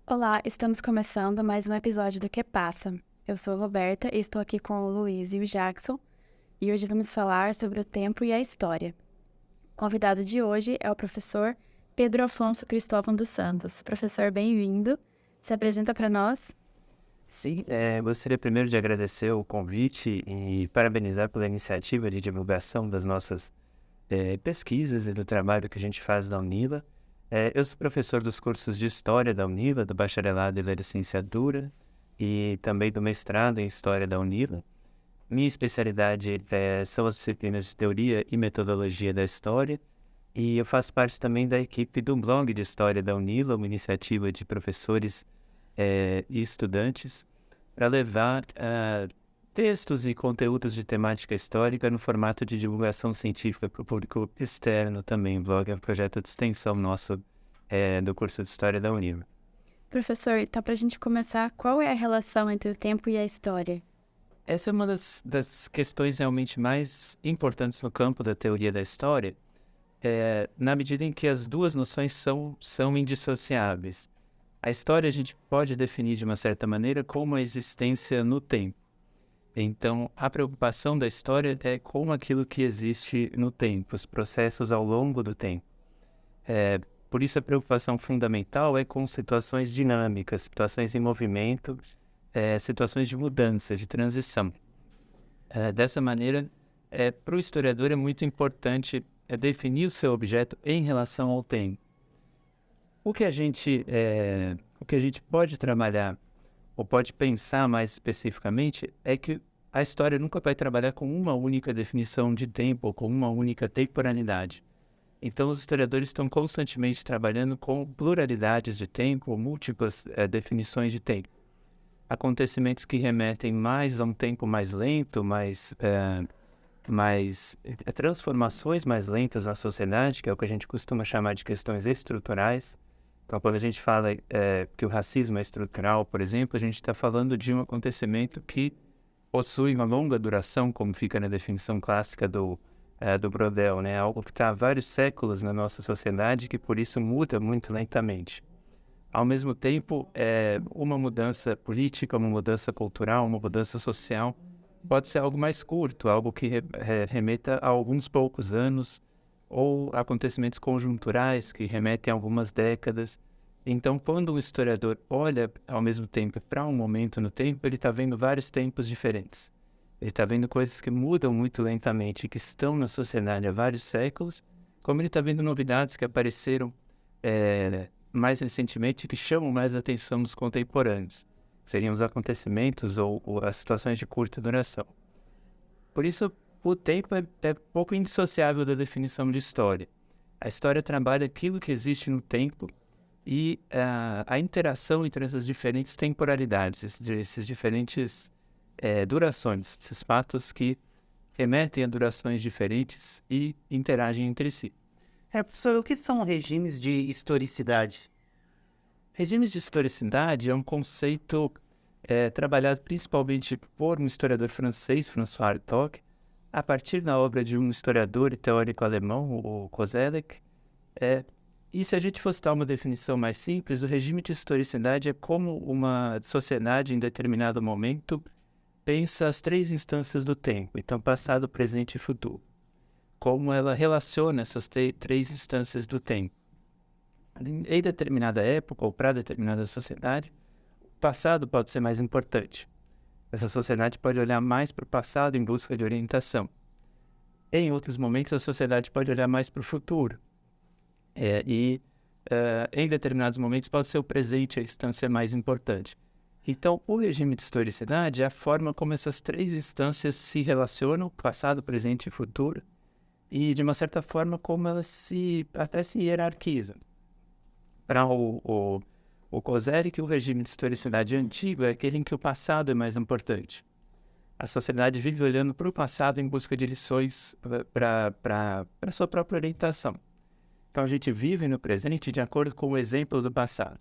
Olá, estamos começando mais um episódio do Que Passa. Eu sou a Roberta e estou aqui com o Luiz e o Jackson, e hoje vamos falar sobre o tempo e a história. O convidado de hoje é o professor Pedro Afonso Cristóvão dos Santos. Professor, bem-vindo. Se apresenta para nós. Sim, gostaria primeiro de agradecer o convite e parabenizar pela iniciativa de divulgação das nossas pesquisas e do trabalho que a gente faz na Unila. Eu sou professor dos cursos de História da Unila, do bacharelado e da licenciatura, e também do mestrado em História da Unila. Minha especialidade são as disciplinas de Teoria e Metodologia da História, e eu faço parte também da equipe do blog de História da Unila, uma iniciativa de professores e estudantes, para levar textos e conteúdos de temática histórica no formato de divulgação científica para o público externo também. O blog é um projeto de extensão nosso do curso de História da Unila. Professor, então para a gente começar, qual é a relação entre o tempo e a história? Essa é uma das questões realmente mais importantes no campo da teoria da história, na medida em que as duas noções são indissociáveis. A história a gente pode definir de uma certa maneira como a existência no tempo. Então, a preocupação da história é com aquilo que existe no tempo, os processos ao longo do tempo. Por isso, a preocupação fundamental é com situações dinâmicas, situações em movimento, situações de mudança, de transição. Dessa maneira, para o historiador é muito importante definir o seu objeto em relação ao tempo. O que a gente pode trabalhar, ou pode pensar mais especificamente, é que a história nunca vai trabalhar com uma única definição de tempo, ou com uma única temporalidade. Então, os historiadores estão constantemente trabalhando com pluralidades de tempo, ou múltiplas definições de tempo. Acontecimentos que remetem mais a um tempo mais lento, transformações mais lentas na sociedade, que é o que a gente costuma chamar de questões estruturais. Então, quando a gente fala que o racismo é estrutural, por exemplo, a gente está falando de um acontecimento que possui uma longa duração, como fica na definição clássica do Brodel, né? Algo que está há vários séculos na nossa sociedade e que, por isso, muda muito lentamente. Ao mesmo tempo, uma mudança política, uma mudança cultural, uma mudança social, pode ser algo mais curto, algo que remeta a alguns poucos anos, ou acontecimentos conjunturais que remetem a algumas décadas. Então, quando um historiador olha ao mesmo tempo para um momento no tempo, ele está vendo vários tempos diferentes. Ele está vendo coisas que mudam muito lentamente, que estão na sociedade há vários séculos, como ele está vendo novidades que apareceram mais recentemente, que chamam mais a atenção dos contemporâneos. Seriam os acontecimentos ou as situações de curta duração. Por isso, o tempo é pouco indissociável da definição de história. A história trabalha aquilo que existe no tempo e a interação entre essas diferentes temporalidades, esses diferentes durações, esses fatos que remetem a durações diferentes e interagem entre si. Professor, o que são regimes de historicidade? Regimes de historicidade é um conceito trabalhado principalmente por um historiador francês, François Hartog, a partir da obra de um historiador e teórico alemão, o Koselleck. E se a gente fosse dar uma definição mais simples, o regime de historicidade é como uma sociedade em determinado momento pensa as três instâncias do tempo, então passado, presente e futuro. Como ela relaciona essas três instâncias do tempo. Em determinada época ou para determinada sociedade, o passado pode ser mais importante. Essa sociedade pode olhar mais para o passado em busca de orientação. Em outros momentos, a sociedade pode olhar mais para o futuro. Em determinados momentos, pode ser o presente a instância mais importante. Então, o regime de historicidade é a forma como essas três instâncias se relacionam, passado, presente e futuro, e, de uma certa forma, como elas até se hierarquizam. Para o Koselleck, o regime de historicidade antigo é aquele em que o passado é mais importante. A sociedade vive olhando para o passado em busca de lições para a sua própria orientação. Então, a gente vive no presente de acordo com o exemplo do passado.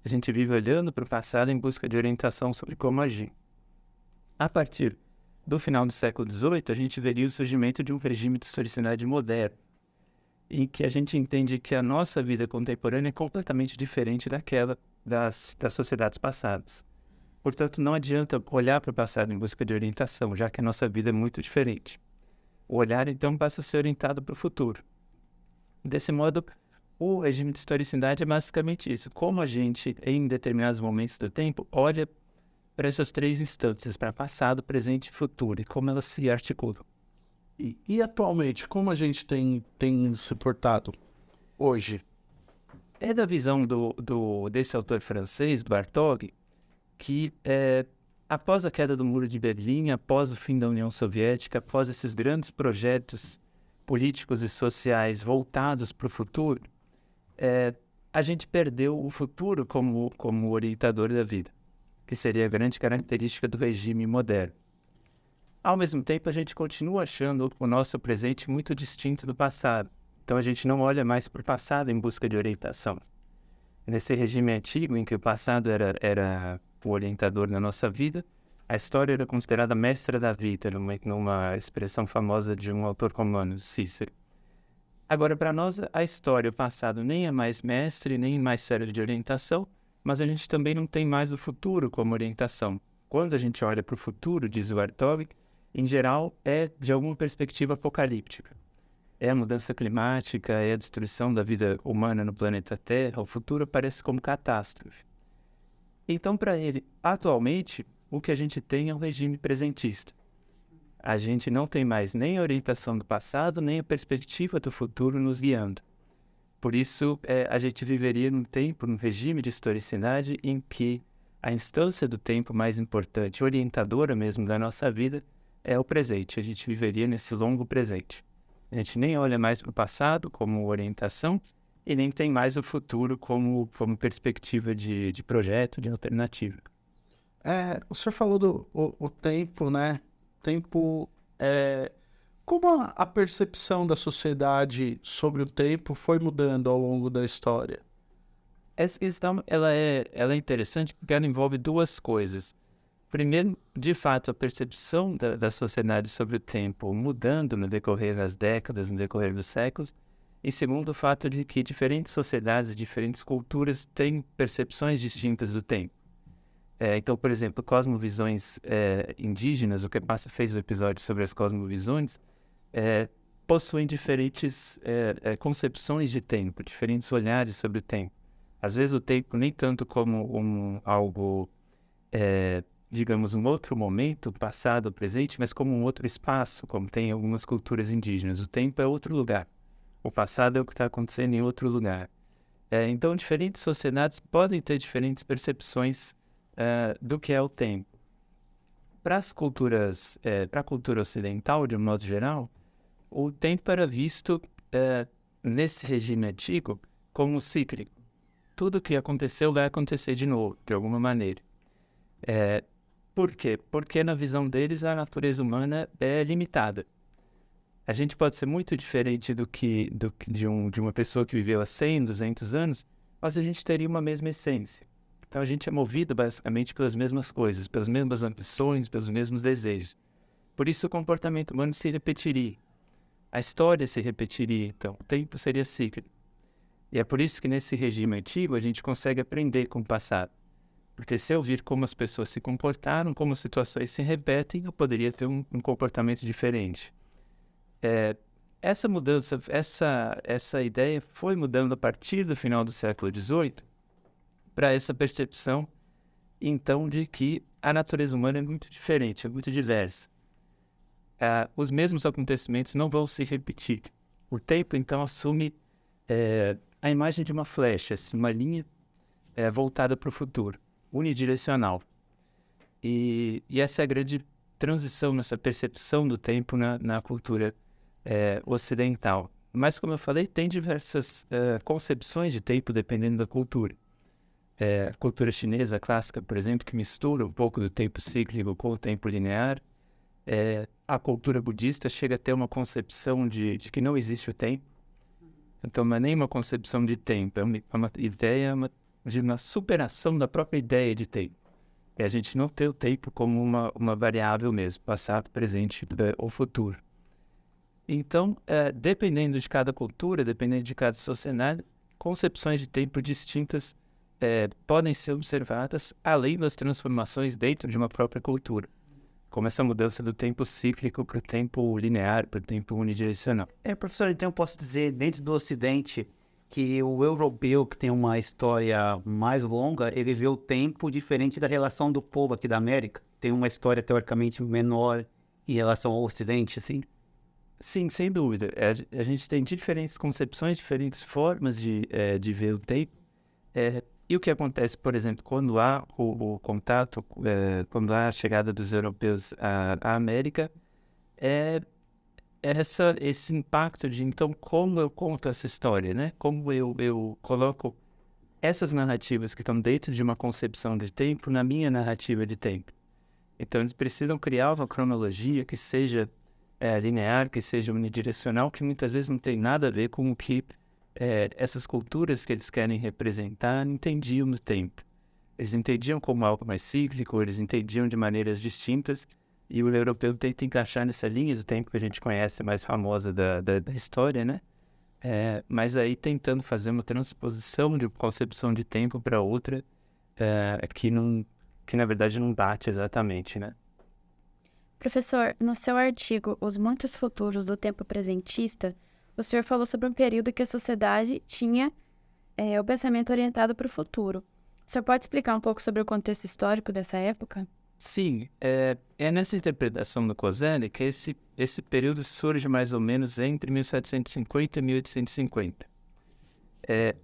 A gente vive olhando para o passado em busca de orientação sobre como agir. A partir do final do século XVIII, a gente veria o surgimento de um regime de historicidade moderno, em que a gente entende que a nossa vida contemporânea é completamente diferente daquela das sociedades passadas. Portanto, não adianta olhar para o passado em busca de orientação, já que a nossa vida é muito diferente. O olhar, então, passa a ser orientado para o futuro. Desse modo, o regime de historicidade é basicamente isso. Como a gente, em determinados momentos do tempo, olha para essas três instâncias, para passado, presente e futuro, e como elas se articulam. E atualmente, como a gente tem se portado hoje? É da visão desse autor francês, Bartók, que após a queda do Muro de Berlim, após o fim da União Soviética, após esses grandes projetos políticos e sociais voltados para o futuro, a gente perdeu o futuro como orientador da vida, que seria a grande característica do regime moderno. Ao mesmo tempo, a gente continua achando o nosso presente muito distinto do passado. Então, a gente não olha mais para o passado em busca de orientação. Nesse regime antigo, em que o passado era o orientador na nossa vida, a história era considerada mestra da vida, numa expressão famosa de um autor romano, Cícero. Agora, para nós, a história, o passado, nem é mais mestre, nem mais serve de orientação, mas a gente também não tem mais o futuro como orientação. Quando a gente olha para o futuro, diz o Bartók, em geral, é de alguma perspectiva apocalíptica. É a mudança climática, é a destruição da vida humana no planeta Terra, o futuro aparece como catástrofe. Então, para ele, atualmente, o que a gente tem é um regime presentista. A gente não tem mais nem a orientação do passado, nem a perspectiva do futuro nos guiando. Por isso, a gente viveria num tempo, num regime de historicidade, em que a instância do tempo mais importante, orientadora mesmo da nossa vida, é o presente. A gente viveria nesse longo presente. A gente nem olha mais para o passado como orientação e nem tem mais o futuro como perspectiva de projeto, de alternativa. O senhor falou do tempo, né? Tempo, como a percepção da sociedade sobre o tempo foi mudando ao longo da história? Essa questão ela é interessante porque ela envolve duas coisas. Primeiro, de fato, a percepção da sociedade sobre o tempo mudando no decorrer das décadas, no decorrer dos séculos. E segundo, o fato de que diferentes sociedades e diferentes culturas têm percepções distintas do tempo. Então, por exemplo, cosmovisões indígenas, o Kepassa fez um episódio sobre as cosmovisões, possuem diferentes concepções de tempo, diferentes olhares sobre o tempo. Às vezes o tempo nem tanto como algo, digamos, um outro momento, passado ou presente, mas como um outro espaço, como tem algumas culturas indígenas. O tempo é outro lugar. O passado é o que está acontecendo em outro lugar. Então, diferentes sociedades podem ter diferentes percepções do que é o tempo. Para as culturas, para a cultura ocidental, de um modo geral, o tempo era visto, nesse regime antigo, como cíclico. Tudo que aconteceu vai acontecer de novo, de alguma maneira. Por quê? Porque na visão deles a natureza humana é limitada. A gente pode ser muito diferente de uma pessoa que viveu há 100, 200 anos, mas a gente teria uma mesma essência. Então a gente é movido basicamente pelas mesmas coisas, pelas mesmas ambições, pelos mesmos desejos. Por isso o comportamento humano se repetiria. A história se repetiria, então. O tempo seria cíclico. E é por isso que nesse regime antigo a gente consegue aprender com o passado. Porque se eu vir como as pessoas se comportaram, como as situações se repetem, eu poderia ter um comportamento diferente. Essa mudança, essa ideia foi mudando a partir do final do século XVIII para essa percepção, então, de que a natureza humana é muito diferente, é muito diversa. Os mesmos acontecimentos não vão se repetir. O tempo, então, assume a imagem de uma flecha, assim, uma linha voltada para o futuro, unidirecional. E essa é a grande transição nessa percepção do tempo na cultura ocidental. Mas, como eu falei, tem diversas concepções de tempo dependendo da cultura. A cultura chinesa clássica, por exemplo, que mistura um pouco do tempo cíclico com o tempo linear. A cultura budista chega a ter uma concepção de que não existe o tempo. Então, não é nem uma concepção de tempo, é uma ideia de uma superação da própria ideia de tempo. É a gente não ter o tempo como uma variável mesmo, passado, presente ou futuro. Então, dependendo de cada cultura, dependendo de cada sociedade, concepções de tempo distintas podem ser observadas além das transformações dentro de uma própria cultura, como essa mudança do tempo cíclico para o tempo linear, para o tempo unidirecional. Professor, então eu posso dizer, dentro do Ocidente, que o europeu, que tem uma história mais longa, ele vê o tempo diferente da relação do povo aqui da América. Tem uma história teoricamente menor em relação ao Ocidente, assim? Sim, sem dúvida. A gente tem diferentes concepções, diferentes formas de ver o tempo. E o que acontece, por exemplo, quando há o contato, quando há a chegada dos europeus à América, é esse impacto de, então, como eu conto essa história, né? Como eu coloco essas narrativas que estão dentro de uma concepção de tempo na minha narrativa de tempo. Então, eles precisam criar uma cronologia que seja linear, que seja unidirecional, que muitas vezes não tem nada a ver com o que essas culturas que eles querem representar entendiam no tempo. Eles entendiam como algo mais cíclico, eles entendiam de maneiras distintas, e o europeu tenta encaixar nessa linha do tempo que a gente conhece, mais famosa da história, né? Mas aí tentando fazer uma transposição de concepção de tempo para outra, que na verdade não bate exatamente, né? Professor, no seu artigo Os Muitos Futuros do Tempo Presentista, o senhor falou sobre um período que a sociedade tinha o pensamento orientado para o futuro. O senhor pode explicar um pouco sobre o contexto histórico dessa época? Sim, é nessa interpretação do Koselleck que esse período surge mais ou menos entre 1750 e 1850.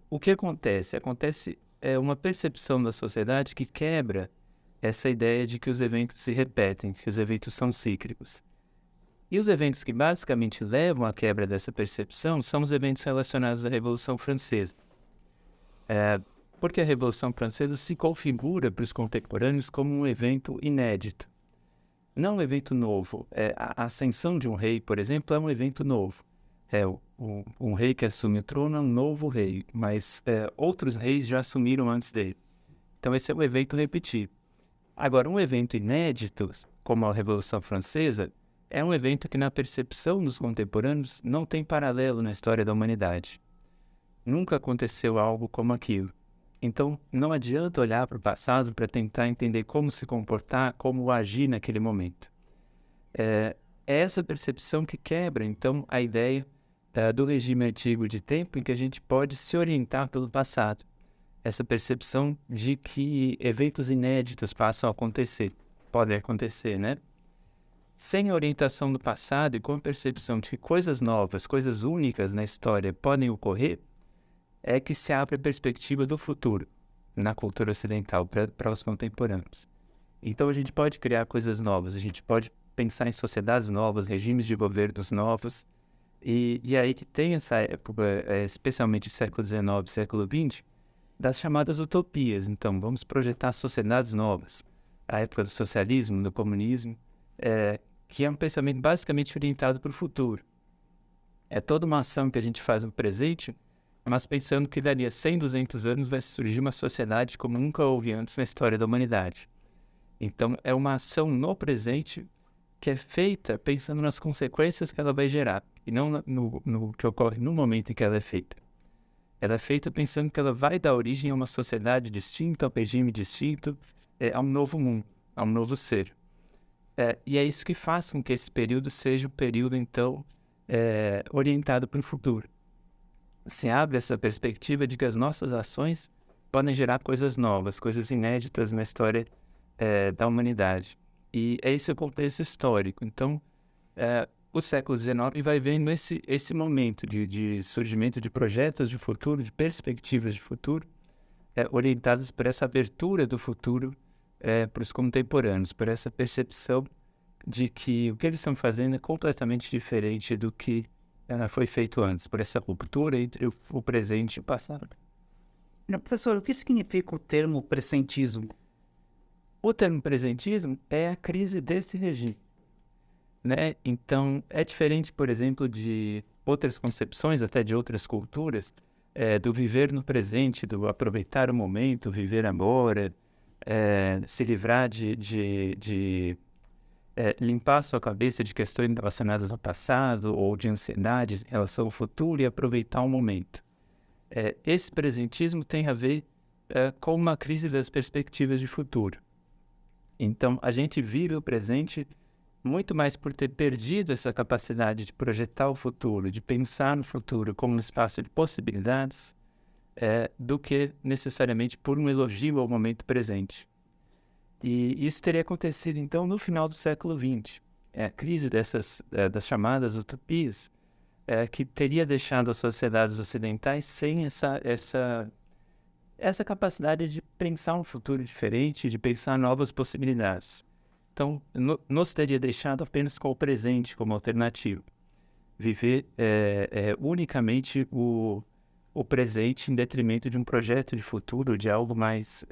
O que acontece? Acontece uma percepção da sociedade que quebra essa ideia de que os eventos se repetem, que os eventos são cíclicos. E os eventos que basicamente levam à quebra dessa percepção são os eventos relacionados à Revolução Francesa. Porque a Revolução Francesa se configura para os contemporâneos como um evento inédito. Não um evento novo. A ascensão de um rei, por exemplo, é um evento novo. Um rei que assume o trono é um novo rei, mas outros reis já assumiram antes dele. Então esse é um evento repetido. Agora, um evento inédito, como a Revolução Francesa, é um evento que na percepção dos contemporâneos não tem paralelo na história da humanidade. Nunca aconteceu algo como aquilo. Então, não adianta olhar para o passado para tentar entender como se comportar, como agir naquele momento. É essa percepção que quebra, então, a ideia do regime antigo de tempo em que a gente pode se orientar pelo passado. Essa percepção de que eventos inéditos passam a acontecer, podem acontecer, né? Sem a orientação do passado e com a percepção de que coisas novas, coisas únicas na história podem ocorrer, é que se abre a perspectiva do futuro na cultura ocidental para os contemporâneos. Então a gente pode criar coisas novas, a gente pode pensar em sociedades novas, regimes de governos novos, e aí que tem essa época, especialmente século XIX, século XX, das chamadas utopias. Então vamos projetar sociedades novas, a época do socialismo, do comunismo, que é um pensamento basicamente orientado para o futuro. É toda uma ação que a gente faz no presente, mas pensando que dali a 100, 200 anos vai surgir uma sociedade como nunca houve antes na história da humanidade. Então, é uma ação no presente que é feita pensando nas consequências que ela vai gerar, e não no que ocorre no momento em que ela é feita. Ela é feita pensando que ela vai dar origem a uma sociedade distinta, a um regime distinto, a um novo mundo, a um novo ser. E é isso que faz com que esse período seja um período, então, orientado para o futuro. Se abre essa perspectiva de que as nossas ações podem gerar coisas novas, coisas inéditas na história da humanidade. E é esse o contexto histórico. Então, o século XIX vai vendo esse momento de surgimento de projetos de futuro, de perspectivas de futuro, orientadas por essa abertura do futuro para os contemporâneos, por essa percepção de que o que eles estão fazendo é completamente diferente do que foi feito antes, por essa ruptura entre o presente e o passado. Professor, o que significa o termo pressentismo? O termo presentismo é a crise desse regime, né? Então, é diferente, por exemplo, de outras concepções, até de outras culturas, do viver no presente, do aproveitar o momento, viver agora, se livrar de limpar a sua cabeça de questões relacionadas ao passado ou de ansiedades em relação ao futuro e aproveitar o momento. Esse presentismo tem a ver com uma crise das perspectivas de futuro. Então, a gente vive o presente muito mais por ter perdido essa capacidade de projetar o futuro, de pensar no futuro como um espaço de possibilidades, do que necessariamente por um elogio ao momento presente. E isso teria acontecido, então, no final do século XX. A crise das chamadas utopias, que teria deixado as sociedades ocidentais sem essa capacidade de pensar um futuro diferente, de pensar novas possibilidades. Então, nos teria deixado apenas com o presente como alternativa. Viver unicamente o presente em detrimento de um projeto de futuro, de algo mais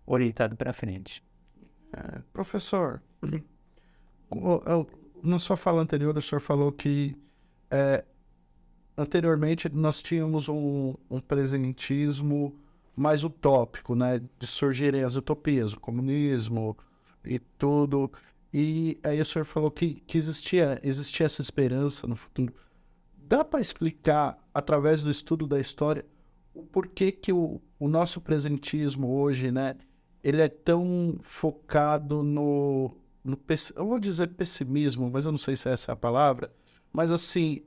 orientado para frente. Professor, na sua fala anterior, o senhor falou que anteriormente nós tínhamos um presentismo mais utópico, né? De surgirem as utopias, o comunismo e tudo. E aí o senhor falou que existia essa esperança no futuro. Dá para explicar, através do estudo da história, o porquê que o nosso presentismo hoje, né? Ele é tão focado eu vou dizer pessimismo, mas eu não sei se essa é a palavra. Mas assim,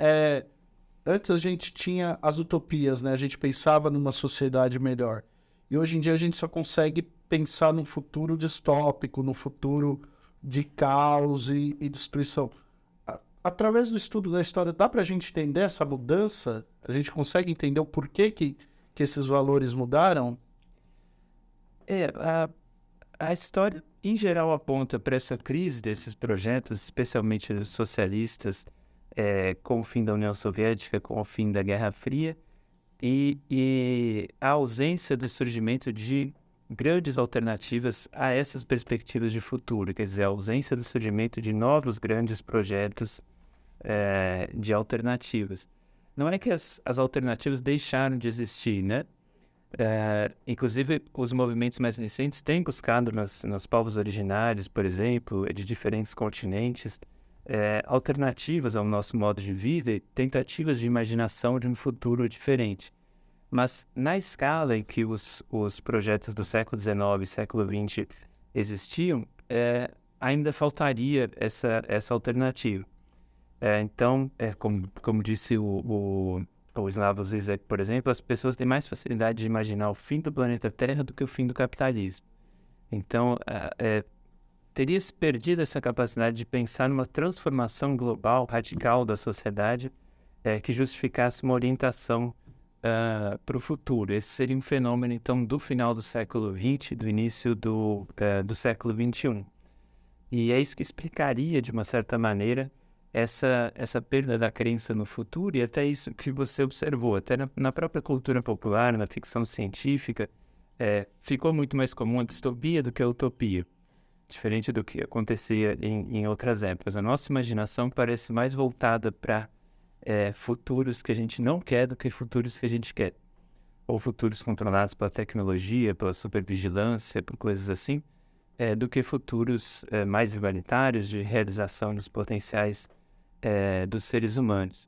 antes a gente tinha as utopias, né? A gente pensava numa sociedade melhor. E hoje em dia a gente só consegue pensar num futuro distópico, num futuro de caos e destruição. Através do estudo da história, dá para a gente entender essa mudança? A gente consegue entender o porquê que esses valores mudaram? A história, em geral, aponta para essa crise desses projetos, especialmente os socialistas, com o fim da União Soviética, com o fim da Guerra Fria, e a ausência do surgimento de grandes alternativas a essas perspectivas de futuro, quer dizer, a ausência do surgimento de novos grandes projetos de alternativas. Não é que as alternativas deixaram de existir, né? Inclusive, os movimentos mais recentes têm buscado nos povos originários, por exemplo, de diferentes continentes, alternativas ao nosso modo de vida e tentativas de imaginação de um futuro diferente. Mas na escala em que os projetos do século XIX e século XX existiam, ainda faltaria essa alternativa. Então, como disse o Slavoj Zizek, por exemplo, as pessoas têm mais facilidade de imaginar o fim do planeta Terra do que o fim do capitalismo. Então, teria-se perdido essa capacidade de pensar numa transformação global, radical da sociedade, que justificasse uma orientação para o futuro. Esse seria um fenômeno, então, do final do século XX, do início do século XXI. E é isso que explicaria, de uma certa maneira, essa perda da crença no futuro, e até isso que você observou, até na própria cultura popular, na ficção científica, ficou muito mais comum a distopia do que a utopia, diferente do que acontecia em outras épocas. A nossa imaginação parece mais voltada para futuros que a gente não quer do que futuros que a gente quer, ou futuros controlados pela tecnologia, pela supervigilância, por coisas assim, do que futuros mais igualitários de realização dos potenciais dos seres humanos.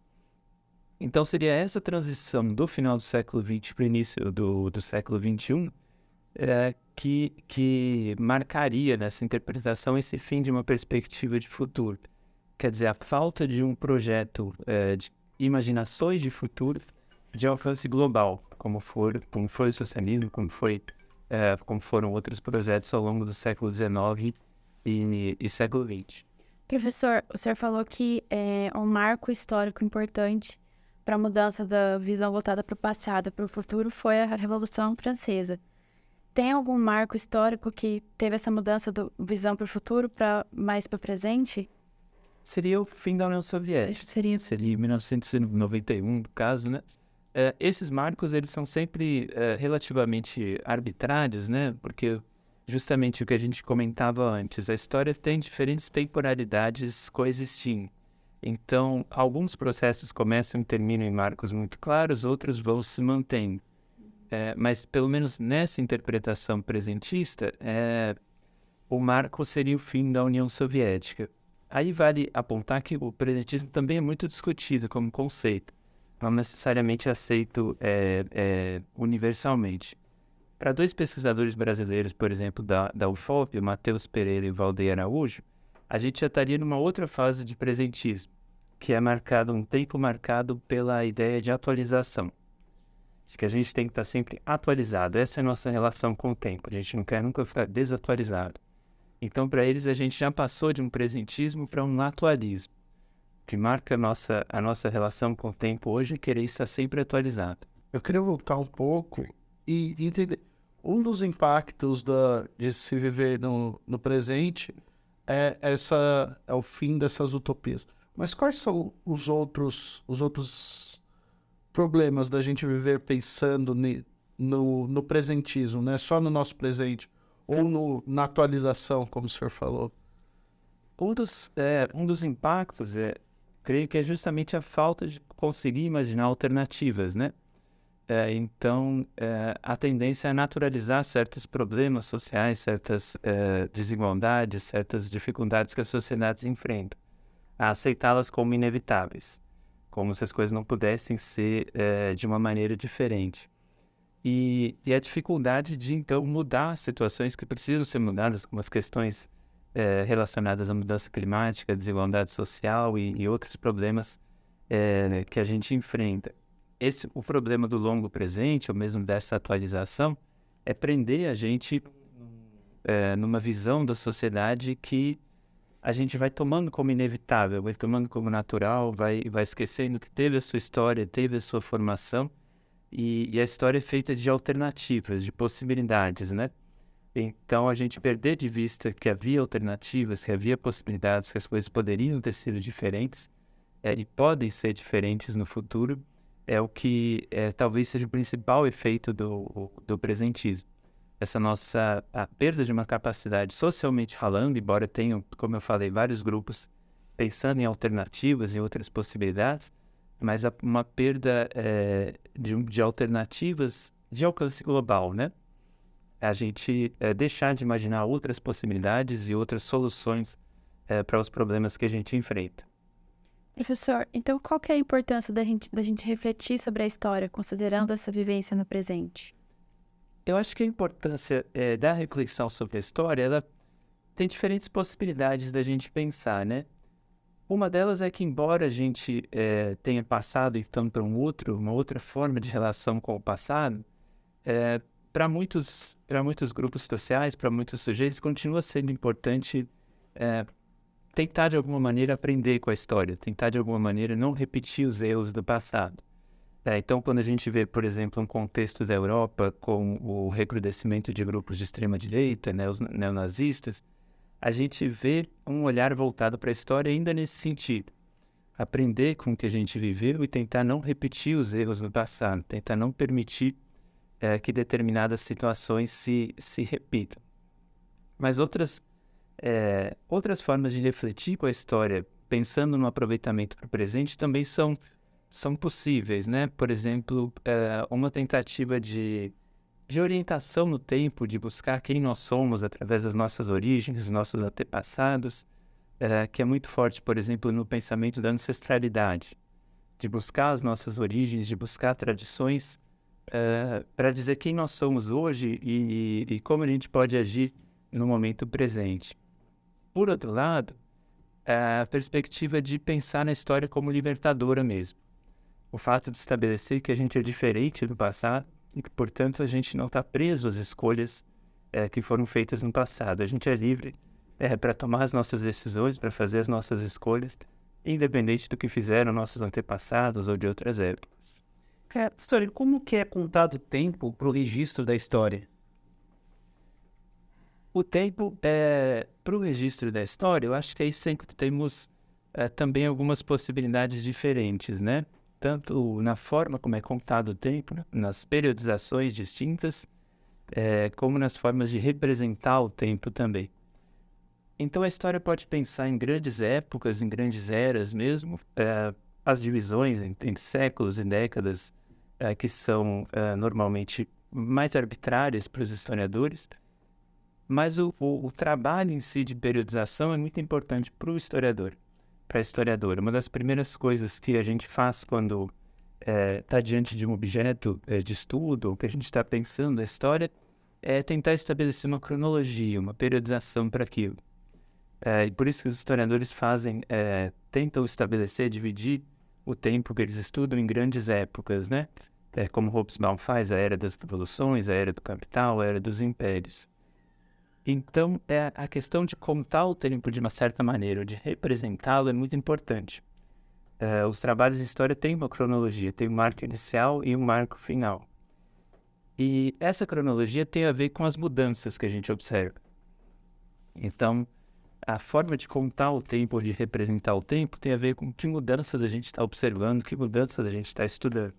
Então seria essa transição do final do século XX para o início do século XXI que marcaria nessa interpretação esse fim de uma perspectiva de futuro. Quer dizer, a falta de um projeto de imaginações de futuro de alcance global, como foi o socialismo, como foram outros projetos ao longo do século XIX e século XX. Professor, o senhor falou que um marco histórico importante para a mudança da visão voltada para o passado e para o futuro foi a Revolução Francesa. Tem algum marco histórico que teve essa mudança da visão para o futuro mais para o presente? Seria o fim da União Soviética. Seria 1991, no caso, né? Esses marcos, eles são sempre relativamente arbitrários, né? Porque justamente o que a gente comentava antes, a história tem diferentes temporalidades coexistindo. Então, alguns processos começam e terminam em marcos muito claros, outros vão se mantendo. Mas, pelo menos nessa interpretação presentista, o marco seria o fim da União Soviética. Aí vale apontar que o presentismo também é muito discutido como conceito. não necessariamente aceito universalmente. Para dois pesquisadores brasileiros, por exemplo, da UFOP, o Matheus Pereira e o Valdeir Araújo, a gente já estaria numa outra fase de presentismo, que é um tempo marcado pela ideia de atualização. Acho que a gente tem que estar sempre atualizado. Essa é a nossa relação com o tempo. A gente não quer nunca ficar desatualizado. Então, para eles, a gente já passou de um presentismo para um atualismo, que marca a nossa relação com o tempo hoje, querer estar sempre atualizado. Eu queria voltar um pouco e entender. Um dos impactos de se viver no presente é o fim dessas utopias. Mas quais são os outros problemas da gente viver pensando no presentismo, né? Só no nosso presente, ou na atualização, como o senhor falou? Um dos impactos, creio que é justamente a falta de conseguir imaginar alternativas, né? Então, a tendência é naturalizar certos problemas sociais, certas desigualdades, certas dificuldades que as sociedades enfrentam, a aceitá-las como inevitáveis, como se as coisas não pudessem ser de uma maneira diferente. E a dificuldade de, então, mudar situações que precisam ser mudadas, como as questões relacionadas à mudança climática, desigualdade social e outros problemas que a gente enfrenta. O problema do longo presente, ou mesmo dessa atualização, é prender a gente numa visão da sociedade que a gente vai tomando como inevitável, vai tomando como natural, vai esquecendo que teve a sua história, teve a sua formação, e a história é feita de alternativas, de possibilidades, né? Então, a gente perder de vista que havia alternativas, que havia possibilidades, que as coisas poderiam ter sido diferentes, e podem ser diferentes no futuro, é o que talvez seja o principal efeito do presentismo. A perda de uma capacidade socialmente falando, embora tenham, como eu falei, vários grupos pensando em alternativas e outras possibilidades, mas uma perda de alternativas de alcance global, né? A gente deixar de imaginar outras possibilidades e outras soluções para os problemas que a gente enfrenta. Professor, então qual que é a importância da gente refletir sobre a história, considerando essa vivência no presente? Eu acho que a importância da reflexão sobre a história, ela tem diferentes possibilidades da gente pensar, né? Uma delas é que, embora a gente tenha passado, então, para uma outra forma de relação com o passado, para muitos grupos sociais, para muitos sujeitos, continua sendo importante tentar, de alguma maneira, aprender com a história, tentar, de alguma maneira, não repetir os erros do passado. Então, quando a gente vê, por exemplo, um contexto da Europa com o recrudescimento de grupos de extrema-direita, né, os neonazistas, a gente vê um olhar voltado para a história ainda nesse sentido. Aprender com o que a gente viveu e tentar não repetir os erros no passado, tentar não permitir que determinadas situações se repitam. Mas outras formas de refletir com a história, pensando no aproveitamento para o presente, também são possíveis, né? Por exemplo, uma tentativa de orientação no tempo, de buscar quem nós somos através das nossas origens, dos nossos antepassados, que é muito forte, por exemplo, no pensamento da ancestralidade, de buscar as nossas origens, de buscar tradições para dizer quem nós somos hoje e como a gente pode agir no momento presente. Por outro lado, a perspectiva de pensar na história como libertadora mesmo. O fato de estabelecer que a gente é diferente do passado e que, portanto, a gente não está preso às escolhas que foram feitas no passado. A gente é livre para tomar as nossas decisões, para fazer as nossas escolhas, independente do que fizeram nossos antepassados ou de outras épocas. Professor, como que é contado o tempo para o registro da história? O tempo, para o registro da história, eu acho que aí sempre temos também algumas possibilidades diferentes, né? Tanto na forma como é contado o tempo, né? Nas periodizações distintas, como nas formas de representar o tempo também. Então a história pode pensar em grandes épocas, em grandes eras mesmo, as divisões entre séculos e décadas que são normalmente mais arbitrárias para os historiadores, mas o trabalho em si de periodização é muito importante para o historiador, para a historiadora. Uma das primeiras coisas que a gente faz quando está diante de um objeto de estudo, ou que a gente está pensando a história, é tentar estabelecer uma cronologia, uma periodização para aquilo. E por isso que os historiadores tentam estabelecer, dividir o tempo que eles estudam em grandes épocas, né? Como Hobsbawm faz, a Era das Revoluções, a Era do Capital, a Era dos Impérios. Então, a questão de contar o tempo de uma certa maneira, ou de representá-lo, é muito importante. Os trabalhos de história têm uma cronologia, tem um marco inicial e um marco final. E essa cronologia tem a ver com as mudanças que a gente observa. Então, a forma de contar o tempo, ou de representar o tempo, tem a ver com que mudanças a gente está observando, que mudanças a gente está estudando.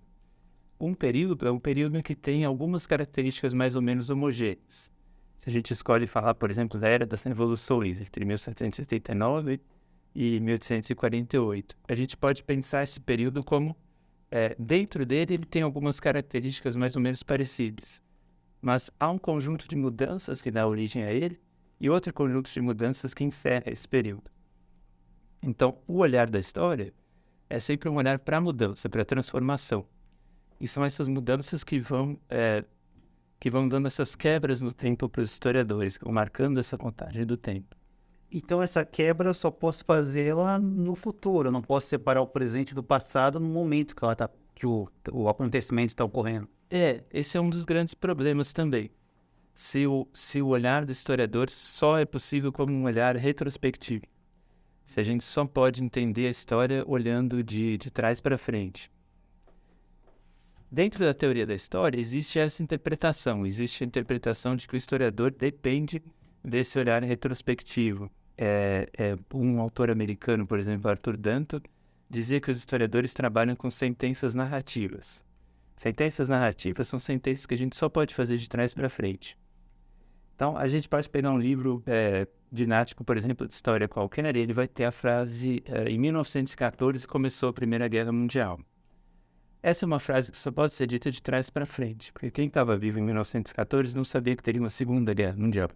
Um período é um período em que tem algumas características mais ou menos homogêneas. Se a gente escolhe falar, por exemplo, da Era das Revoluções, entre 1789 e 1848, a gente pode pensar esse período como, dentro dele, ele tem algumas características mais ou menos parecidas. Mas há um conjunto de mudanças que dá origem a ele e outro conjunto de mudanças que encerra esse período. Então, o olhar da história é sempre um olhar para a mudança, para a transformação. E são essas mudanças que vão dando essas quebras no tempo para os historiadores, que vão marcando essa contagem do tempo. Então essa quebra eu só posso fazê-la no futuro, eu não posso separar o presente do passado no momento que o acontecimento está ocorrendo. Esse é um dos grandes problemas também. Se o olhar do historiador só é possível como um olhar retrospectivo. Se a gente só pode entender a história olhando de trás para frente. Dentro da teoria da história, existe essa interpretação. Existe a interpretação de que o historiador depende desse olhar retrospectivo. Um autor americano, por exemplo, Arthur Danto, dizia que os historiadores trabalham com sentenças narrativas. Sentenças narrativas são sentenças que a gente só pode fazer de trás para frente. Então, a gente pode pegar um livro didático, por exemplo, de história qualquer, e ele vai ter a frase, em 1914 começou a Primeira Guerra Mundial. Essa é uma frase que só pode ser dita de trás para frente, porque quem estava vivo em 1914 não sabia que teria uma Segunda Guerra Mundial.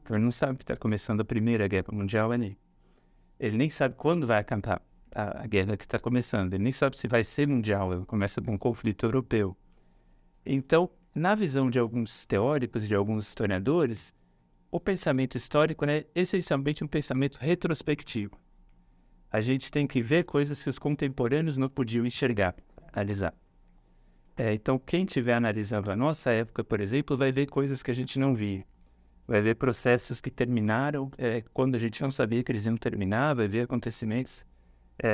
Então, ele não sabe que está começando a Primeira Guerra Mundial ali. Ele nem sabe quando vai acabar a guerra que está começando. Ele nem sabe se vai ser mundial, ele começa com um conflito europeu. Então, na visão de alguns teóricos e de alguns historiadores, o pensamento histórico é essencialmente um pensamento retrospectivo. A gente tem que ver coisas que os contemporâneos não podiam enxergar, analisar. Então, quem estiver analisando a nossa época, por exemplo, vai ver coisas que a gente não via. Vai ver processos que terminaram quando a gente não sabia que eles iam terminar, vai ver acontecimentos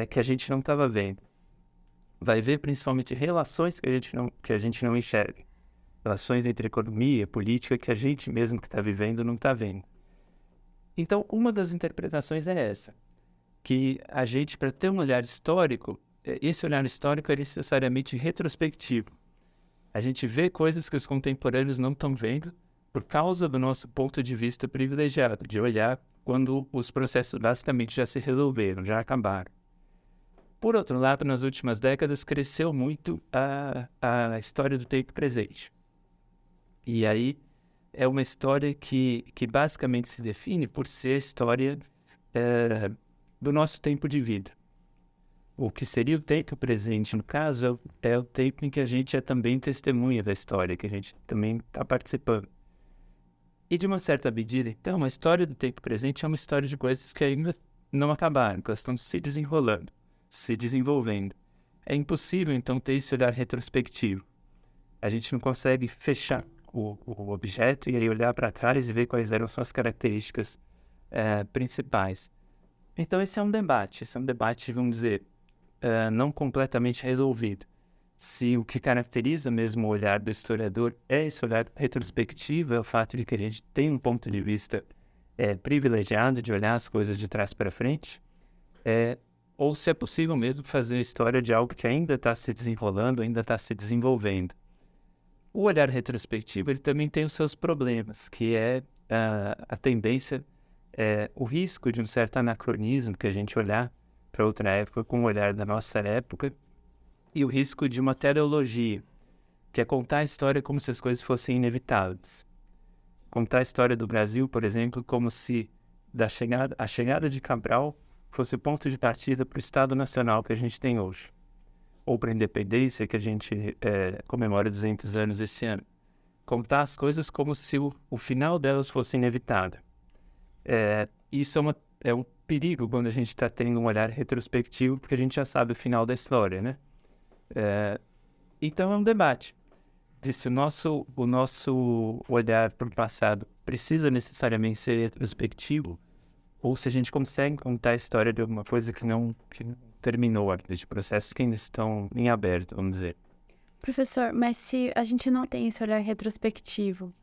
que a gente não estava vendo. Vai ver principalmente relações que a gente não enxerga. Relações entre economia e política que a gente mesmo que está vivendo não está vendo. Então, uma das interpretações é essa, que a gente, para ter um olhar histórico, esse olhar histórico é necessariamente retrospectivo. A gente vê coisas que os contemporâneos não estão vendo por causa do nosso ponto de vista privilegiado, de olhar quando os processos basicamente já se resolveram, já acabaram. Por outro lado, nas últimas décadas, cresceu muito a história do tempo presente. E aí é uma história que basicamente se define por ser a história do nosso tempo de vida. O que seria o tempo presente, no caso, é o tempo em que a gente é também testemunha da história, que a gente também está participando. E de uma certa medida, então, a história do tempo presente é uma história de coisas que ainda não acabaram, que elas estão se desenrolando, se desenvolvendo. É impossível, então, ter esse olhar retrospectivo. A gente não consegue fechar o objeto e aí olhar para trás e ver quais eram suas características principais. Então, esse é um debate, vamos dizer, não completamente resolvido. Se o que caracteriza mesmo o olhar do historiador é esse olhar retrospectivo, é o fato de que a gente tem um ponto de vista privilegiado de olhar as coisas de trás para frente, ou se é possível mesmo fazer a história de algo que ainda está se desenrolando, ainda está se desenvolvendo. O olhar retrospectivo ele também tem os seus problemas, que é a tendência, o risco de um certo anacronismo, que a gente olhar para outra época com o olhar da nossa época, e o risco de uma teleologia, que é contar a história como se as coisas fossem inevitáveis. Contar a história do Brasil, por exemplo, como se a chegada de Cabral fosse o ponto de partida para o Estado Nacional que a gente tem hoje. ou para a independência, que a gente comemora 200 anos esse ano. Contar as coisas como se o final delas fosse inevitável. Isso é um perigo quando a gente está tendo um olhar retrospectivo, porque a gente já sabe o final da história, né? Então é um debate de se o nosso olhar para o passado precisa necessariamente ser retrospectivo, ou se a gente consegue contar a história de alguma coisa que não terminou ainda, de processos que ainda estão em aberto, vamos dizer. Professor, mas se a gente não tem esse olhar retrospectivo,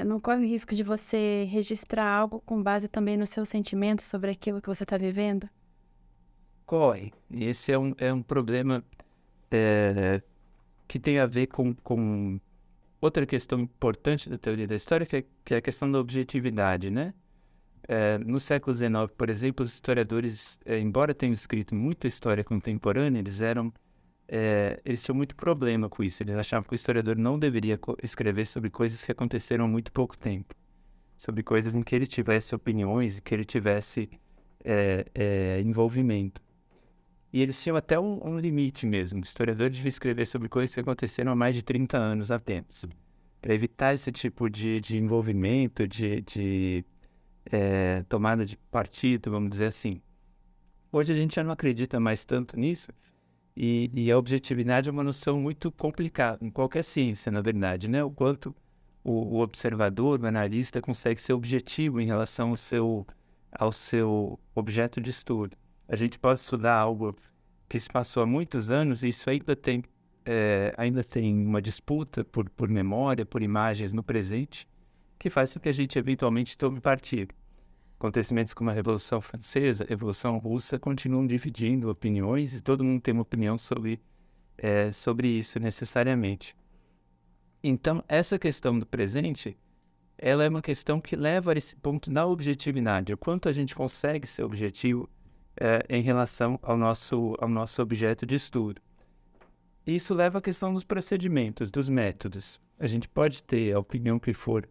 não corre o risco de você registrar algo com base também nos seus sentimentos sobre aquilo que você está vivendo? Corre. E esse é um problema que tem a ver com outra questão importante da teoria da história, que é a questão da objetividade, né? No século XIX, por exemplo, os historiadores, embora tenham escrito muita história contemporânea, eles tinham muito problema com isso. Eles achavam que o historiador não deveria escrever sobre coisas que aconteceram há muito pouco tempo, sobre coisas em que ele tivesse opiniões e que ele tivesse envolvimento. E eles tinham até um limite mesmo. O historiador devia escrever sobre coisas que aconteceram há mais de 30 anos apenas, para evitar esse tipo de envolvimento, de tomada de partido, vamos dizer assim. Hoje a gente já não acredita mais tanto nisso, e a objetividade é uma noção muito complicada, em qualquer ciência, na verdade, né? O quanto o observador, o analista, consegue ser objetivo em relação ao seu objeto de estudo. A gente pode estudar algo que se passou há muitos anos e isso ainda tem uma disputa por memória, por imagens no presente, que faz com que a gente eventualmente tome partido. Acontecimentos como a Revolução Francesa, a Revolução Russa continuam dividindo opiniões e todo mundo tem uma opinião sobre isso necessariamente. Então, essa questão do presente, ela é uma questão que leva a esse ponto da objetividade, o quanto a gente consegue ser objetivo em relação ao nosso objeto de estudo. Isso leva à questão dos procedimentos, dos métodos. A gente pode ter a opinião que for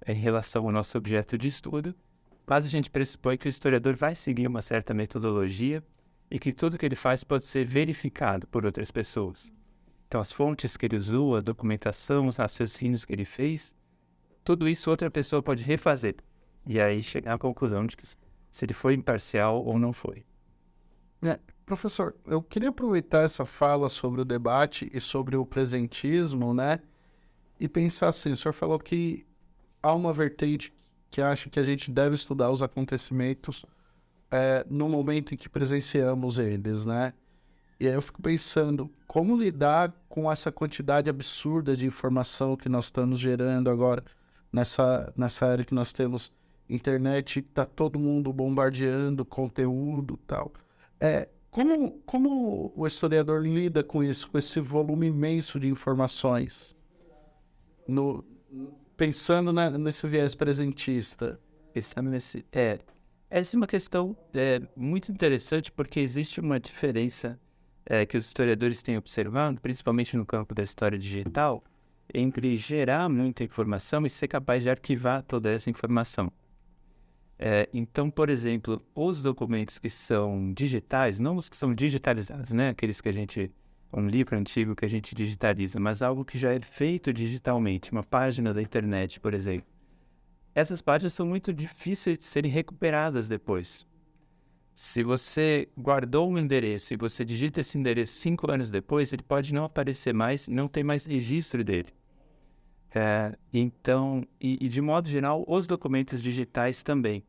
em relação ao nosso objeto de estudo, mas a gente pressupõe que o historiador vai seguir uma certa metodologia e que tudo que ele faz pode ser verificado por outras pessoas. Então, as fontes que ele usou, a documentação, os raciocínios que ele fez, tudo isso outra pessoa pode refazer. E aí chegar à conclusão de que se ele foi imparcial ou não foi. Professor, eu queria aproveitar essa fala sobre o debate e sobre o presentismo, né? E pensar assim, o senhor falou que há uma vertente que acha que a gente deve estudar os acontecimentos no momento em que presenciamos eles, né? E aí eu fico pensando, como lidar com essa quantidade absurda de informação que nós estamos gerando agora, nessa era que nós temos internet, tá todo mundo bombardeando conteúdo e tal. Como o historiador lida com isso, com esse volume imenso de informações, pensando nesse viés presentista? Essa é uma questão muito interessante, porque existe uma diferença que os historiadores têm observado, principalmente no campo da história digital, entre gerar muita informação e ser capaz de arquivar toda essa informação. Então, por exemplo, os documentos que são digitais, não os que são digitalizados, né? Aqueles que um livro antigo que a gente digitaliza, mas algo que já é feito digitalmente, uma página da internet, por exemplo. Essas páginas são muito difíceis de serem recuperadas depois. Se você guardou um endereço e você digita esse endereço 5 anos depois, ele pode não aparecer mais, não tem mais registro dele. Então, de modo geral, os documentos digitais também.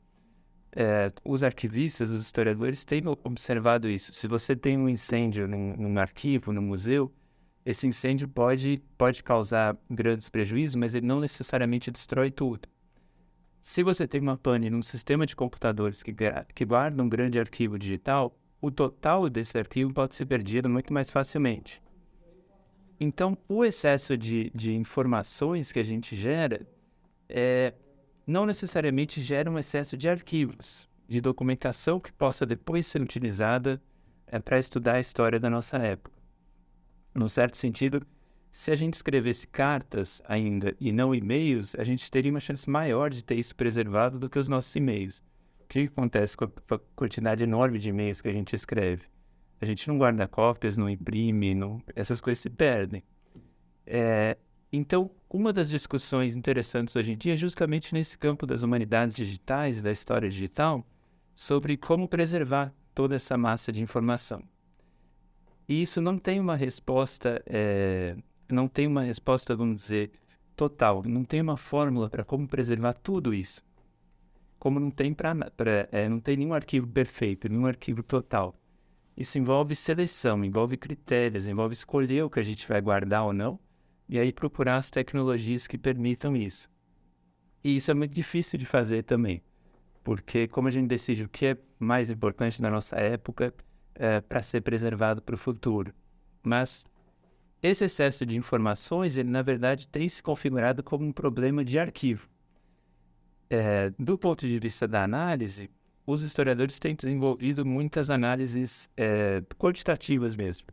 Os arquivistas, os historiadores têm observado isso. Se você tem um incêndio num arquivo, no museu, esse incêndio pode causar grandes prejuízos, mas ele não necessariamente destrói tudo. Se você tem uma pane num sistema de computadores que guarda um grande arquivo digital, o total desse arquivo pode ser perdido muito mais facilmente. Então, o excesso de informações que a gente gera não necessariamente gera um excesso de arquivos, de documentação que possa depois ser utilizada para estudar a história da nossa época. Num certo sentido, se a gente escrevesse cartas ainda e não e-mails, a gente teria uma chance maior de ter isso preservado do que os nossos e-mails. O que acontece com a quantidade enorme de e-mails que a gente escreve? A gente não guarda cópias, não imprime, essas coisas se perdem. Então, uma das discussões interessantes hoje em dia é justamente nesse campo das humanidades digitais e da história digital, sobre como preservar toda essa massa de informação. E isso não tem uma resposta, vamos dizer, total. Não tem uma fórmula para como preservar tudo isso. Como não tem não tem nenhum arquivo perfeito, nenhum arquivo total. Isso envolve seleção, envolve critérios, envolve escolher o que a gente vai guardar ou não, e aí procurar as tecnologias que permitam isso. E isso é muito difícil de fazer também, porque como a gente decide o que é mais importante na nossa época para ser preservado para o futuro. Mas esse excesso de informações, ele na verdade tem se configurado como um problema de arquivo. Do ponto de vista da análise, os historiadores têm desenvolvido muitas análises quantitativas mesmo.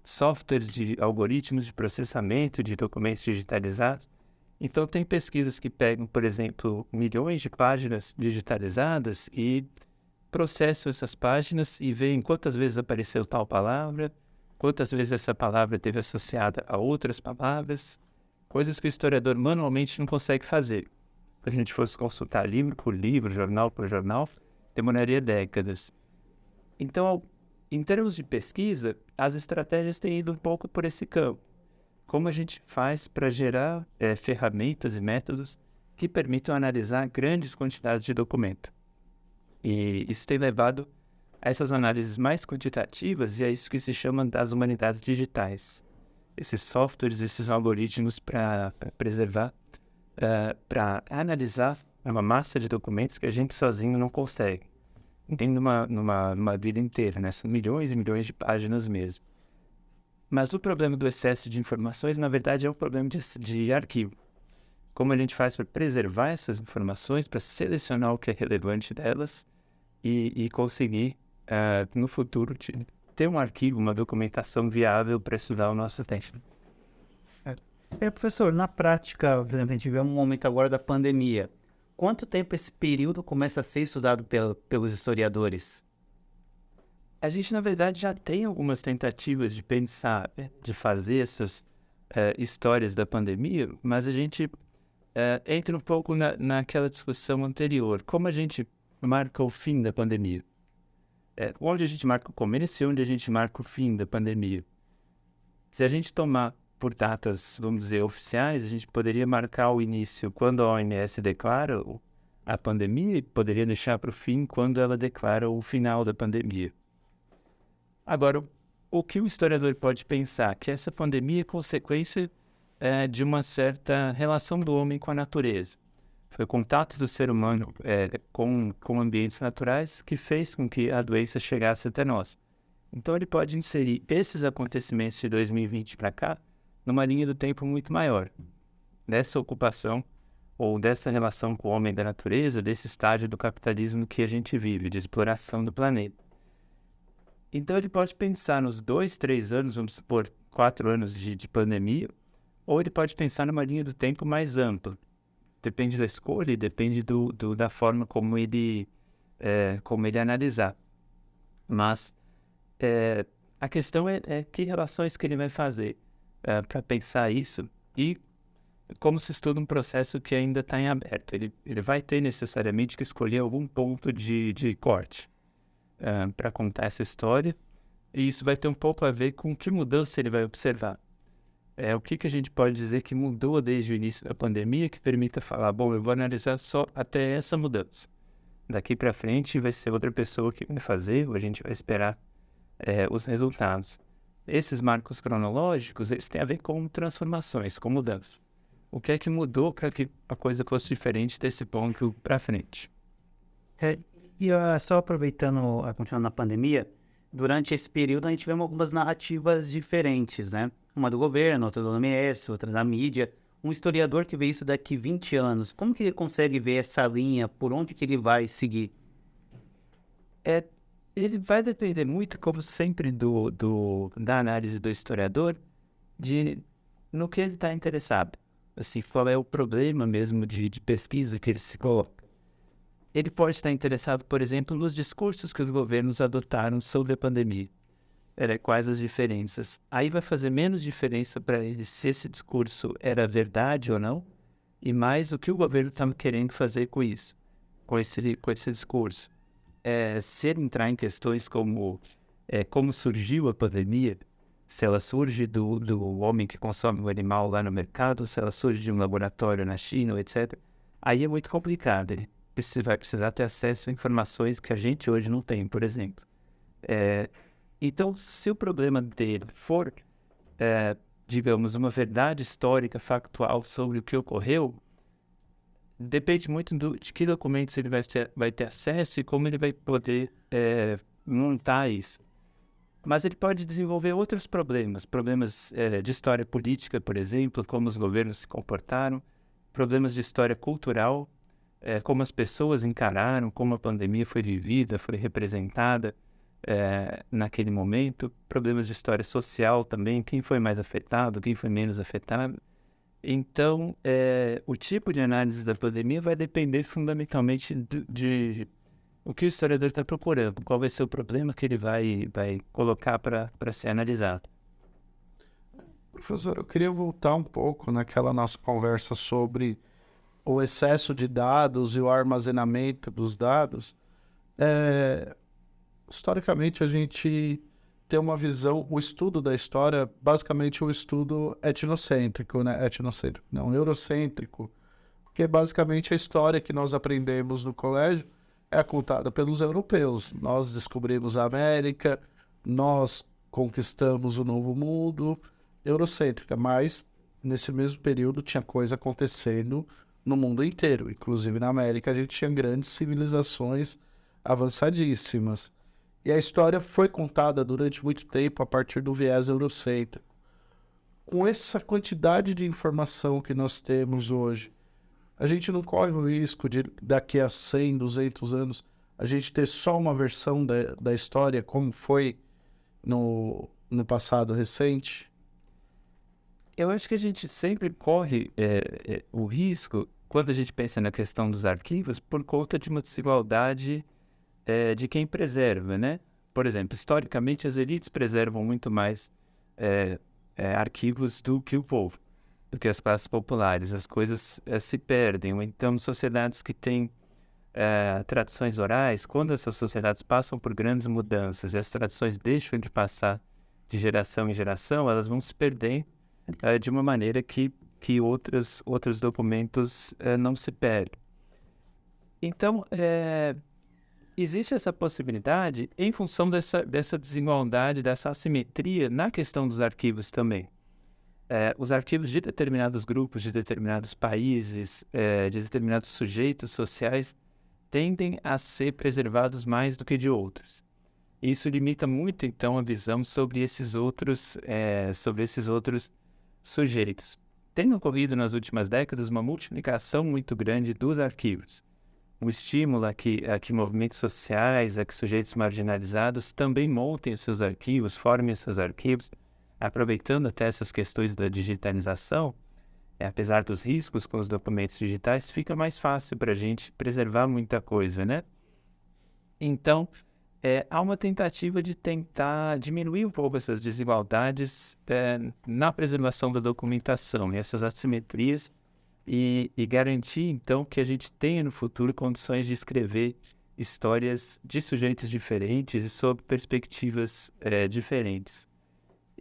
Softwares de algoritmos de processamento de documentos digitalizados. Então, tem pesquisas que pegam, por exemplo, milhões de páginas digitalizadas e processam essas páginas e veem quantas vezes apareceu tal palavra, quantas vezes essa palavra esteve associada a outras palavras, coisas que o historiador manualmente não consegue fazer. Se a gente fosse consultar livro por livro, jornal por jornal, demoraria décadas. Então, em termos de pesquisa, as estratégias têm ido um pouco por esse campo. Como a gente faz para gerar ferramentas e métodos que permitam analisar grandes quantidades de documento. E isso tem levado a essas análises mais quantitativas e é isso que se chama das humanidades digitais. Esses softwares, esses algoritmos para preservar, para analisar uma massa de documentos que a gente sozinho não consegue. Nem numa vida inteira, né? São milhões e milhões de páginas mesmo. Mas o problema do excesso de informações, na verdade, é um problema de arquivo. Como a gente faz para preservar essas informações, para selecionar o que é relevante delas e conseguir, no futuro, ter um arquivo, uma documentação viável para estudar o nosso tempo. Professor, na prática, por exemplo, a gente vê um momento agora da pandemia. Quanto tempo esse período começa a ser estudado pelos historiadores? A gente, na verdade, já tem algumas tentativas de pensar, de fazer essas histórias da pandemia, mas a gente entra um pouco naquela discussão anterior. Como a gente marca o fim da pandemia? Onde a gente marca o começo e onde a gente marca o fim da pandemia? Se a gente tomar por datas, vamos dizer, oficiais, a gente poderia marcar o início quando a OMS declara a pandemia e poderia deixar para o fim quando ela declara o final da pandemia. Agora, o que o historiador pode pensar? Que essa pandemia é consequência de uma certa relação do homem com a natureza. Foi o contato do ser humano com ambientes naturais que fez com que a doença chegasse até nós. Então, ele pode inserir esses acontecimentos de 2020 para cá numa linha do tempo muito maior, dessa ocupação ou dessa relação com o homem e da natureza, desse estágio do capitalismo que a gente vive, de exploração do planeta. Então ele pode pensar nos 2, 3 anos, vamos supor, 4 anos de pandemia, ou ele pode pensar numa linha do tempo mais ampla. Depende da escolha e depende da forma como ele analisar. Mas a questão é que relações que ele vai fazer para pensar isso e como se estuda um processo que ainda está em aberto. Ele vai ter necessariamente que escolher algum ponto de corte para contar essa história, e isso vai ter um pouco a ver com que mudança ele vai observar. O que a gente pode dizer que mudou desde o início da pandemia que permita falar, bom, eu vou analisar só até essa mudança. Daqui para frente vai ser outra pessoa que vai fazer, ou a gente vai esperar os resultados. Esses marcos cronológicos, eles têm a ver com transformações, com mudanças. O que é que mudou para que a coisa fosse diferente desse ponto para frente? E só aproveitando, continuando na pandemia, durante esse período a gente vê algumas narrativas diferentes, né? Uma do governo, outra da OMS, outra da mídia. Um historiador que vê isso daqui 20 anos, como que ele consegue ver essa linha, por onde que ele vai seguir? Ele vai depender muito, como sempre, da análise do historiador, no que ele está interessado. Assim, qual é o problema mesmo de pesquisa que ele se coloca. ele pode estar interessado, por exemplo, nos discursos que os governos adotaram sobre a pandemia. Quais as diferenças? Aí vai fazer menos diferença para ele se esse discurso era verdade ou não, e mais o que o governo está querendo fazer com isso, com esse discurso. Se ele entrar em questões como como surgiu a pandemia, se ela surge do homem que consome o animal lá no mercado, se ela surge de um laboratório na China, etc., aí é muito complicado. Ele vai precisar ter acesso a informações que a gente hoje não tem, por exemplo. Então, se o problema dele for, digamos, uma verdade histórica, factual sobre o que ocorreu, depende muito de que documentos ele vai ter acesso e como ele vai poder montar isso. Mas ele pode desenvolver outros problemas de história política, por exemplo, como os governos se comportaram, problemas de história cultural, como as pessoas encararam, como a pandemia foi vivida, foi representada naquele momento, problemas de história social também, quem foi mais afetado, quem foi menos afetado. Então, o tipo de análise da pandemia vai depender fundamentalmente de o que o historiador está procurando, qual vai ser o problema que ele vai colocar para ser analisado. Professor, eu queria voltar um pouco naquela nossa conversa sobre o excesso de dados e o armazenamento dos dados. Historicamente, a gente tem uma visão, o estudo da história, basicamente um estudo etnocêntrico, né? Etnocêntrico, não, eurocêntrico, porque basicamente a história que nós aprendemos no colégio é contada pelos europeus. Nós descobrimos a América, nós conquistamos o Novo Mundo, eurocêntrica, mas nesse mesmo período tinha coisa acontecendo no mundo inteiro. Inclusive na América a gente tinha grandes civilizações avançadíssimas. E a história foi contada durante muito tempo a partir do viés eurocêntrico. Com essa quantidade de informação que nós temos hoje, a gente não corre o risco de, daqui a 100, 200 anos, a gente ter só uma versão da história, como foi no passado recente? Eu acho que a gente sempre corre o risco, quando a gente pensa na questão dos arquivos, por conta de uma desigualdade de quem preserva, né? Por exemplo, historicamente, as elites preservam muito mais arquivos do que o povo, do que as classes populares. As coisas se perdem. Ou então, sociedades que têm tradições orais, quando essas sociedades passam por grandes mudanças e as tradições deixam de passar de geração em geração, elas vão se perder de uma maneira que outros documentos não se perdem. Então, existe essa possibilidade em função dessa desigualdade, dessa assimetria na questão dos arquivos também. Os arquivos de determinados grupos, de determinados países, de determinados sujeitos sociais, tendem a ser preservados mais do que de outros. Isso limita muito, então, a visão sobre esses outros sujeitos. Tem ocorrido nas últimas décadas uma multiplicação muito grande dos arquivos. Um estímulo a que movimentos sociais, a que sujeitos marginalizados também montem os seus arquivos, formem os seus arquivos, aproveitando até essas questões da digitalização. Apesar dos riscos com os documentos digitais, fica mais fácil para a gente preservar muita coisa, né? Então, há uma tentativa de tentar diminuir um pouco essas desigualdades na preservação da documentação, e essas assimetrias, e garantir, então, que a gente tenha no futuro condições de escrever histórias de sujeitos diferentes e sob perspectivas diferentes.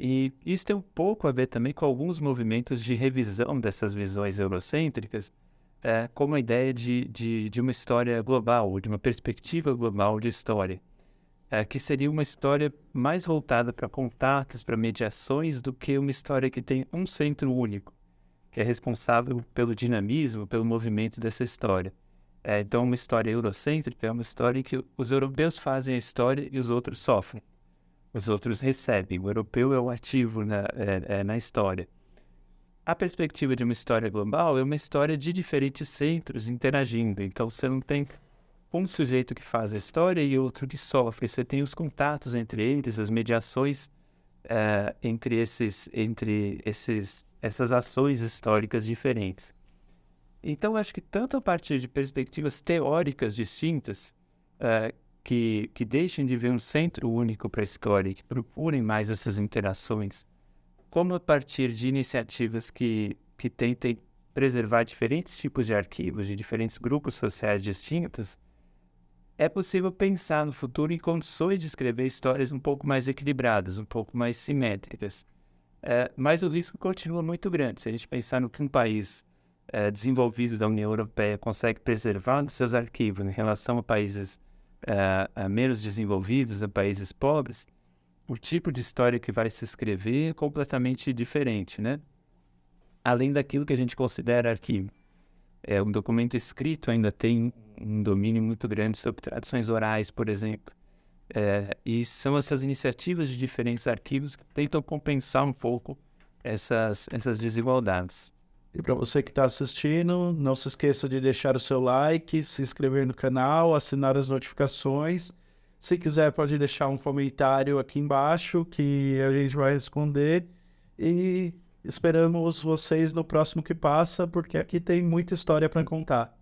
E isso tem um pouco a ver também com alguns movimentos de revisão dessas visões eurocêntricas, como a ideia de uma história global, de uma perspectiva global de história, que seria uma história mais voltada para contatos, para mediações, do que uma história que tem um centro único, que é responsável pelo dinamismo, pelo movimento dessa história. Então, uma história eurocêntrica é uma história em que os europeus fazem a história e os outros sofrem. Os outros recebem. O europeu é o ativo na história. A perspectiva de uma história global é uma história de diferentes centros interagindo. Então, você não tem um sujeito que faz a história e outro que sofre. Você tem os contatos entre eles, as mediações entre essas ações históricas diferentes. Então, acho que tanto a partir de perspectivas teóricas distintas, que deixem de ver um centro único para a história, que procurem mais essas interações, como a partir de iniciativas que tentem preservar diferentes tipos de arquivos, de diferentes grupos sociais distintos, é possível pensar no futuro em condições de escrever histórias um pouco mais equilibradas, um pouco mais simétricas. Mas o risco continua muito grande. Se a gente pensar no que um país desenvolvido da União Europeia consegue preservar nos seus arquivos em relação a países menos desenvolvidos, a países pobres, o tipo de história que vai se escrever é completamente diferente, né? Além daquilo que a gente considera arquivo. Um documento escrito ainda tem um domínio muito grande sobre tradições orais, por exemplo. E são essas iniciativas de diferentes arquivos que tentam compensar um pouco essas desigualdades. E para você que está assistindo, não se esqueça de deixar o seu like, se inscrever no canal, assinar as notificações. Se quiser, pode deixar um comentário aqui embaixo que a gente vai responder. E esperamos vocês no próximo que passa, porque aqui tem muita história para contar.